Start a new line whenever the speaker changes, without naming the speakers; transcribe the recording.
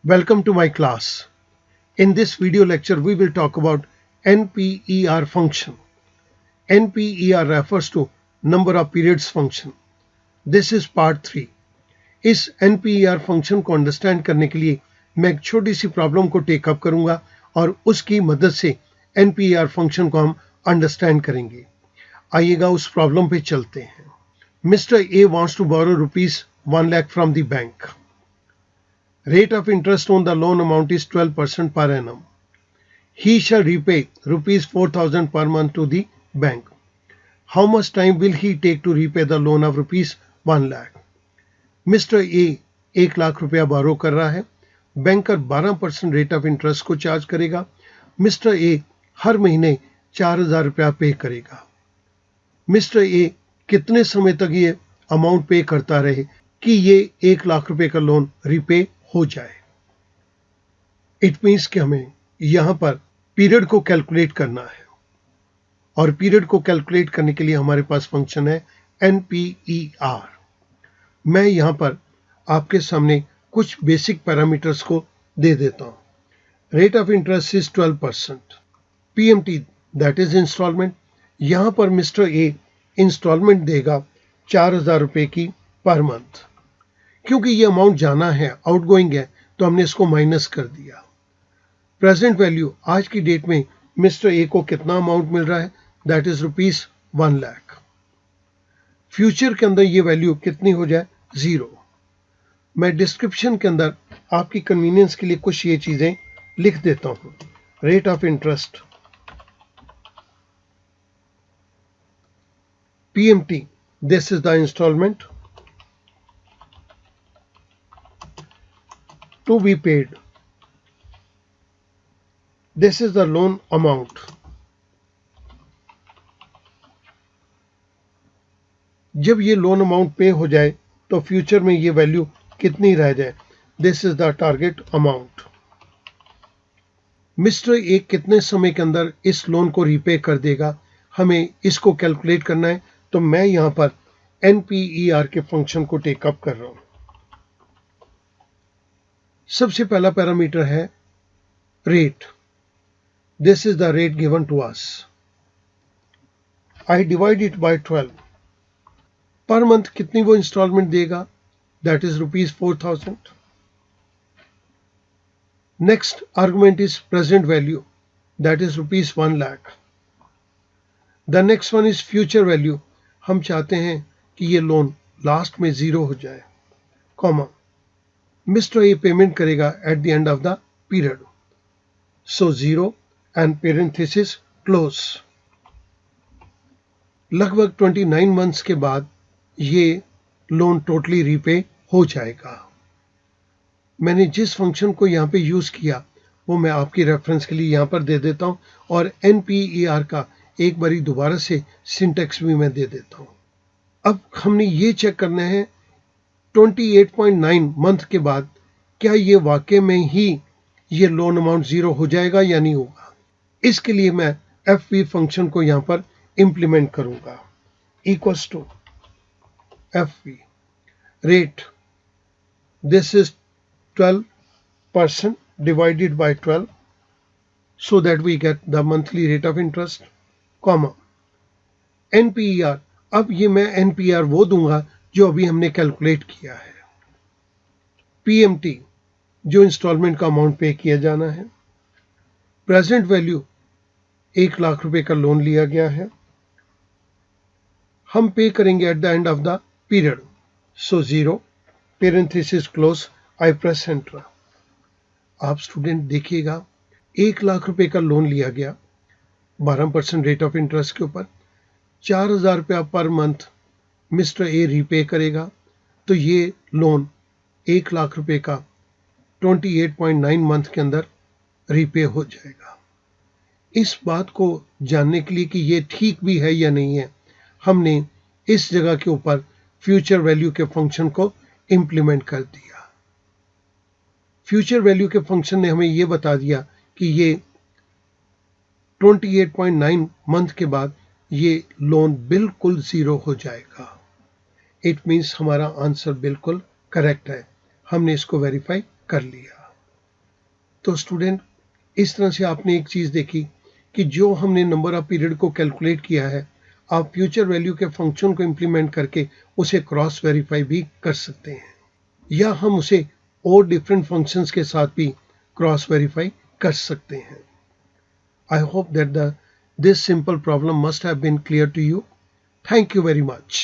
Welcome to my class. In this video lecture, we will talk about NPER function. NPER refers to number of periods function. This is part 3. इस NPER function को understand करने के लिए मैं एक छोटी सी problem को take up करूंगा और उसकी मदद से NPER function को हम अंडरस्टैंड करेंगे. आइएगा उस प्रॉब्लम पे चलते हैं. Mr. A wants to borrow rupees 1 lakh from the bank. Rate of interest on the loan amount is 12% per annum. He shall repay rupees 4,000 per month to the bank. How much time will he take to repay the loan of rupees 1 lakh? Mr. A 1 lakh रुपया बारो कर रहा है. Banker 12% rate of interest को charge करेगा. Mister A हर महीने 4,000 रुपया पे करेगा. मिस्टर ए कितने समय तक ये अमाउंट पे करता रहे कि ये 1 लाख रुपए का लोन रिपे हो जाए. इट मीन्स कि हमें यहां पर पीरियड को कैलकुलेट करना है और पीरियड को कैलकुलेट करने के लिए हमारे पास फंक्शन है NPER. मैं यहां पर आपके सामने कुछ बेसिक पैरामीटर्स को दे देता हूं. Rate of interest is 12%. PMT that is instalment. यहां पर मिस्टर ए इंस्टॉलमेंट देगा 4,000 रुपए की पर मंथ. क्योंकि ये अमाउंट जाना है, आउटगोइंग है, तो हमने इसको माइनस कर दिया. प्रेजेंट वैल्यू आज की डेट में मिस्टर ए को कितना अमाउंट मिल रहा है, that is rupees 1 lakh. Future के अंदर ये वैल्यू कितनी हो जाए, 0. मैं डिस्क्रिप्शन के अंदर आपकी कन्वीनियंस के लिए कुछ ये चीजें लिख देता हूं. Rate of interest, PMT, this is the instalment to be paid. This is the loan amount. जब ये लोन अमाउंट पे हो जाए तो फ्यूचर में ये वैल्यू कितनी रह जाए, this is the target amount. Mister A कितने समय के अंदर इस लोन को रीपे कर देगा, हमें इसको कैलकुलेट करना है. तो मैं यहां पर NPER के फंक्शन को टेकअप कर रहा हूं. सबसे पहला पैरामीटर है rate. This is the rate given to us. I divide it by 12. Per month कितनी वो इंस्टॉलमेंट देगा, that is rupees 4,000. Next argument is present value, that is rupees 1 lakh. The next one is future value. हम चाहते हैं कि ये loan last में 0 हो जाए, कॉमा. मिस्टर ए पेमेंट करेगा at the end of the period, so 0 and parenthesis close. लगभग 29 मंथ्स के बाद ये लोन टोटली रीपे हो जाएगा. मैंने जिस फंक्शन को यहाँ पे यूज किया वो मैं आपकी रेफरेंस के लिए यहाँ पर दे देता हूँ और NPER का एक बारी दोबारा से सिंटेक्स भी मैं दे देता हूँ. अब हमने ये चेक करना है 28.9 मंथ के बाद क्या ये वाकई में ही ये लोन अमाउंट 0 हो जाएगा या नहीं होगा. इसके लिए मैं FP फंक्शन को यहां पर इंप्लीमेंट करूंगा. Equals to FP rate, this is 12% divided by 12 so that we get the monthly rate of interest, comma. NPER, अब ये मैं NPER वो दूंगा जो अभी हमने कैलकुलेट किया है. PMT जो इंस्टॉलमेंट का अमाउंट पे किया जाना है. प्रेजेंट वैल्यू 1 लाख रुपए का लोन लिया गया है, हम पे करेंगे at the end of the period, so 0 parenthesis close. I press enter. आप स्टूडेंट देखिएगा 1 लाख रुपए का लोन लिया गया 12% रेट ऑफ इंटरेस्ट के ऊपर, 4,000 रुपया per month mister A repay करेगा, तो ये लोन 1 लाख रुपए का 28.9 मंथ के अंदर रीपे हो जाएगा. इस बात को जानने के लिए कि ये ठीक भी है या नहीं है, हमने इस जगह के ऊपर फ्यूचर वैल्यू के फंक्शन को इंप्लीमेंट कर दिया. फ्यूचर वैल्यू के फंक्शन ने हमें ये बता दिया कि ये 28.9 मंथ के बाद ये लोन बिल्कुल 0 हो जाएगा. इट मीन्स हमारा आंसर बिल्कुल करेक्ट है. हमने इसको वेरीफाई कर लिया. तो स्टूडेंट, इस तरह से आपने एक चीज़ देखी कि जो हमने नंबर ऑफ पीरियड को कैलकुलेट किया है, आप फ्यूचर वैल्यू के फंक्शन को इम्प्लीमेंट करके उसे क्रॉस वेरीफाई भी कर सकते हैं, या हम उसे और डिफरेंट फंक्शंस के साथ भी क्रॉस वेरीफाई कर सकते हैं। I hope that this simple problem must have been clear to you. Thank you very much.